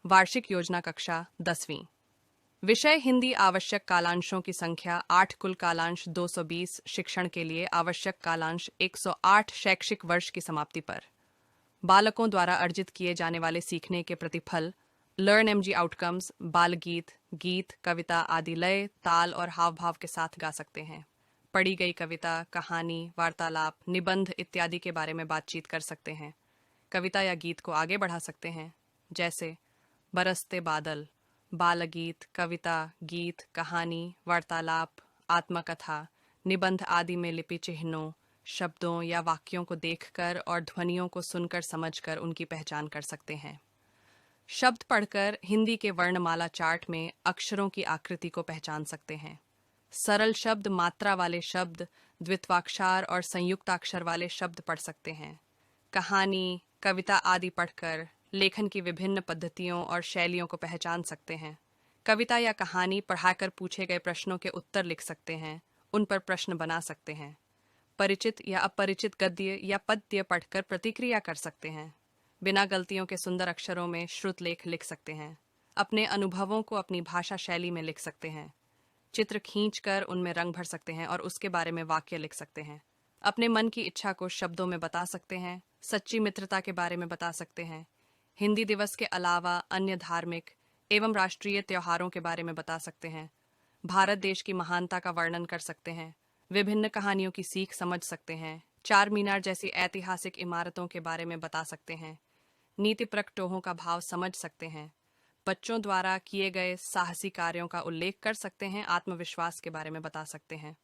वार्षिक योजना कक्षा 10वीं। विषय हिंदी। आवश्यक कालांशों की संख्या 8, कुल कालांश 220। शिक्षण के लिए आवश्यक कालांश 108। शैक्षिक वर्ष की समाप्ति पर बालकों द्वारा अर्जित किए जाने वाले सीखने के प्रतिफल लर्न एमजी आउटकम्स। बाल गीत, गीत, कविता आदि लय, ताल और हाव भाव के साथ गा सकते हैं। पढ़ी गई कविता, कहानी, वार्तालाप, निबंध इत्यादि के बारे में बातचीत कर सकते हैं। कविता या गीत को आगे बढ़ा सकते हैं, जैसे बरसते बादल। बालगीत, कविता, गीत, कहानी, वार्तालाप, आत्मकथा, निबंध आदि में लिपि चिन्हों, शब्दों या वाक्यों को देखकर और ध्वनियों को सुनकर समझकर उनकी पहचान कर सकते हैं। शब्द पढ़कर हिंदी के वर्णमाला चार्ट में अक्षरों की आकृति को पहचान सकते हैं। सरल शब्द, मात्रा वाले शब्द, द्वित्वाक्षर और संयुक्ताक्षर वाले शब्द पढ़ सकते हैं। कहानी, कविता आदि पढ़कर लेखन की विभिन्न पद्धतियों और शैलियों को पहचान सकते हैं। कविता या कहानी पढ़ाकर पूछे गए प्रश्नों के उत्तर लिख सकते हैं, उन पर प्रश्न बना सकते हैं। परिचित या अपरिचित गद्य या पद्य पढ़कर प्रतिक्रिया कर सकते हैं। बिना गलतियों के सुंदर अक्षरों में श्रुतलेख लिख सकते हैं। अपने अनुभवों को अपनी भाषा शैली में लिख सकते हैं। चित्र खींचकर उनमें रंग भर सकते हैं और उसके बारे में वाक्य लिख सकते हैं। अपने मन की इच्छा को शब्दों में बता सकते हैं। सच्ची मित्रता के बारे में बता सकते हैं। हिंदी दिवस के अलावा अन्य धार्मिक एवं राष्ट्रीय त्योहारों के बारे में बता सकते हैं। भारत देश की महानता का वर्णन कर सकते हैं। विभिन्न कहानियों की सीख समझ सकते हैं। चार मीनार जैसी ऐतिहासिक इमारतों के बारे में बता सकते हैं। नीति प्रकटोहों का भाव समझ सकते हैं। बच्चों द्वारा किए गए साहसी कार्यों का उल्लेख कर सकते हैं। आत्मविश्वास के बारे में बता सकते हैं।